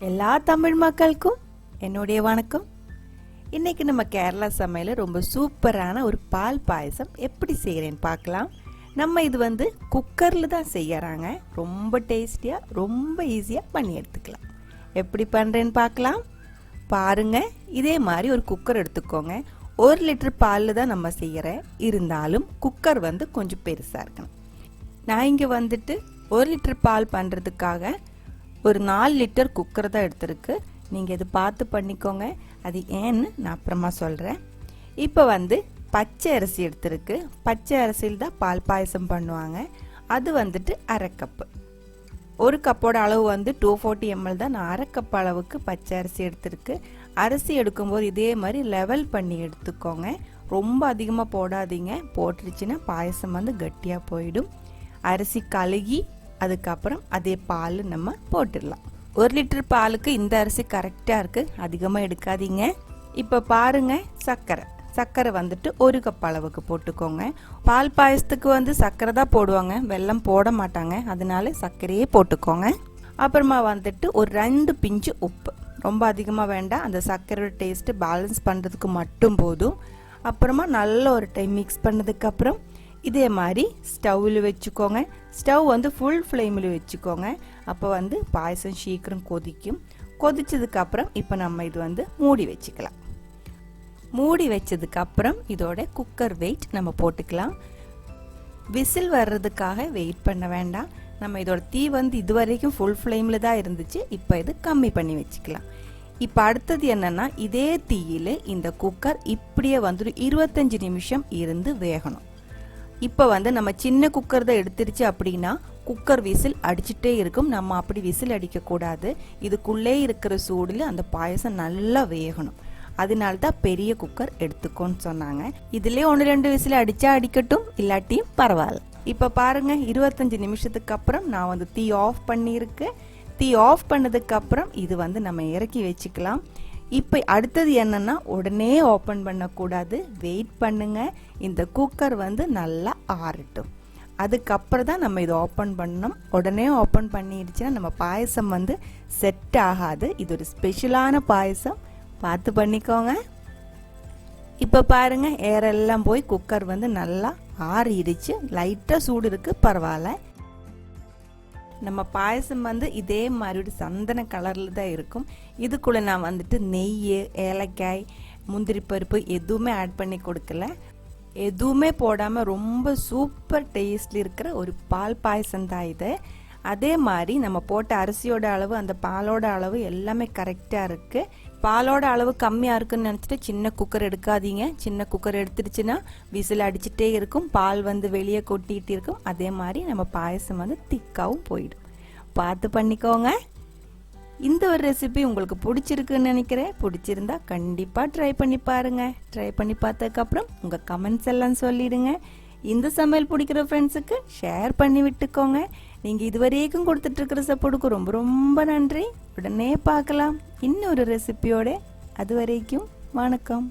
எல்லா தமிழ் மக்களுக்கும் என்னுடைய வணக்கம். இன்னைக்கு நம்ம கேரளா சமையல ரொம்ப சூப்பரான ஒரு பால் பாயசம் எப்படி செய்யறேன்னு பார்க்கலாம். நம்ம இது குக்கர்ல தான் செய்யறாங்க. ரொம்ப டேஸ்டியா ரொம்ப ஈஸியா பண்ணி எடுத்துக்கலாம். எப்படி பண்றேன்னு பார்க்கலாம். பாருங்க, இதே மாதிரி ஒரு குக்கர் எடுத்துக்கோங்க. 1 லிட்டர் பால்ல தான் நம்ம செய்யறேன். இருந்தாலும் குக்கர் கொஞ்சம் பெருசா இருக்கணும். நான் இங்க 1 லிட்டர் பால் பண்றதுக்காக ஒரு 4 லிட்டர் குக்கர் தான் எடுத்திருக்கு. நீங்க இது பார்த்து பண்ணிக்கோங்க. அது ஏன்னு நான் அப்புறமா சொல்றேன். இப்போ பச்சை அரிசி எடுத்திருக்கு. பச்சை அரிசியில் தான் பால் பாயசம் பண்ணுவாங்க. அது 1/2 கப்பு. ஒரு கப்போட அளவு 240 ml தான். நான் 1/2 கப் அளவுக்கு பச்சை அரிசி எடுத்திருக்கு. அரிசி எடுக்கும்போது இதே மாதிரி லெவல் பண்ணி எடுத்துக்கோங்க. ரொம்ப அதிகமாக போடாதீங்க. போட்டுருச்சுன்னா பாயசம் கட்டியா போயிடும். அரிசி கழுகி அதுக்கப்புறம் அதே பால் நம்ம போட்டுடலாம். 1 லிட்டர் பாலுக்கு இந்த அரிசி கரெக்டா இருக்கு. அதிகமா எடுக்காதீங்க. இப்ப பாருங்க, சர்க்கரை 1 கப் அளவுக்கு போட்டுக்கோங்க. பால் பாயசத்துக்கு சர்க்கரை தான் போடுவாங்க, வெல்லம் போட மாட்டாங்க. அதனால சர்க்கரையே போட்டுக்கோங்க. அப்புறமா ஒரு 2 பிஞ்சு உப்பு. ரொம்ப அதிகமா வேண்டாம். அந்த சர்க்கரையோட டேஸ்ட் பேலன்ஸ் பண்றதுக்கு மட்டும் போதும். அப்புறமா நல்ல ஒரு டைம் மிக்ஸ் பண்ணதுக்கு அப்புறம் இதே மாதிரி ஸ்டவ்ல வச்சுக்கோங்க. ஸ்டவ் ஃபுல் ஃப்ளேமில் வச்சுக்கோங்க. அப்போ பாயசம் சீக்கிரம் கொதிக்கும். கொதிச்சதுக்கு அப்புறம் இப்போ நம்ம இது மூடி வச்சுக்கலாம். மூடி வச்சதுக்கு அப்புறம் இதோட குக்கர் வெயிட் நம்ம போட்டுக்கலாம். விசில் வர்றதுக்காக வெயிட் பண்ண வேண்டாம். நம்ம இதோட தீ இது வரைக்கும் ஃபுல் ஃப்ளேமில் தான் இருந்துச்சு. இப்போ இது கம்மி பண்ணி வச்சுக்கலாம். இப்போ அடுத்தது என்னன்னா, இதே தீயில இந்த குக்கர் இப்படியே 25 நிமிஷம் இருந்து வேகணும். இப்போ நம்ம சின்ன குக்கர் தான் எடுத்துருச்சு அப்படின்னா குக்கர் விசில் அடிச்சுட்டே இருக்கும். நம்ம அப்படி விசில் அடிக்க கூடாது. இதுக்குள்ளே இருக்கிற சூடுல அந்த பாயசம் நல்லா வேகணும். அதனால தான் பெரிய குக்கர் எடுத்துக்கோன்னு சொன்னாங்க. இதுலயே 1-2 விசில் அடிச்சா அடிக்கட்டும், இல்லாட்டியும் பரவாயில்ல. இப்ப பாருங்க, 25 நிமிஷத்துக்கு அப்புறம் நான் தீ ஆஃப் பண்ணியிருக்கேன். தீ ஆஃப் பண்ணதுக்கு அப்புறம் இது நம்ம இறக்கி வச்சுக்கலாம். இப்போ அடுத்தது என்னன்னா, உடனே ஓப்பன் பண்ணக்கூடாது. வெயிட் பண்ணுங்க. இந்த குக்கர் நல்லா ஆறட்டும். அதுக்கப்புறம் தான் நம்ம இதை ஓப்பன் பண்ணணும். உடனே ஓப்பன் பண்ணிடுச்சுன்னா நம்ம பாயசம் செட் ஆகாது. இது ஒரு ஸ்பெஷலான பாயசம், பார்த்து பண்ணிக்கோங்க. இப்போ பாருங்க, ஏரெல்லாம் போய் குக்கர் நல்லா ஆறிடுச்சு. லைட்டா சூடு இருக்கு, பரவாயில்ல. நம்ம பாயசம் இதே மாதிரி சந்தன கலர்ல தான் இருக்கும். இதுக்குள்ள நான் நெய், ஏலக்காய், முந்திரி பருப்பு எதுவுமே ஆட் பண்ணி கொடுக்கல. எதுவுமே போடாம ரொம்ப சூப்பர் டேஸ்ட்ல இருக்கிற ஒரு பால் பாயசம் தான் இது. அதே மாதிரி நம்ம போட்ட அரிசியோட அளவு, அந்த பாலோட அளவு எல்லாமே கரெக்டா இருக்கு. பாலோட அளவு கம்மியா இருக்குன்னு நினைச்சிட்டு சின்ன குக்கர் எடுக்காதீங்க. சின்ன குக்கர் எடுத்துருச்சுன்னா விசில் அடிச்சுட்டே இருக்கும். பால் வெளியே கொட்டிட்டு இருக்கும். அதே மாதிரி நம்ம பாயசம் திக்காவும் போயிடும். பார்த்து பண்ணிக்கோங்க. இந்த ஒரு ரெசிபி உங்களுக்கு பிடிச்சிருக்குன்னு நினைக்கிறேன். பிடிச்சிருந்தா கண்டிப்பா ட்ரை பண்ணி பாருங்க. ட்ரை பண்ணி பார்த்ததுக்கு அப்புறம் உங்க கமெண்ட்ஸ் எல்லாம் சொல்லிடுங்க. இந்த சமையல் பிடிக்கிற ஃப்ரெண்ட்ஸுக்கு ஷேர் பண்ணி விட்டுக்கோங்க. நீங்க இதுவரைக்கும் கொடுத்துட்டு இருக்கிற சப்போர்ட்டுக்கு ரொம்ப ரொம்ப நன்றி. உடனே பார்க்கலாம் இன்னொரு ரெசிபியோட. அது வரைக்கும் வணக்கம்.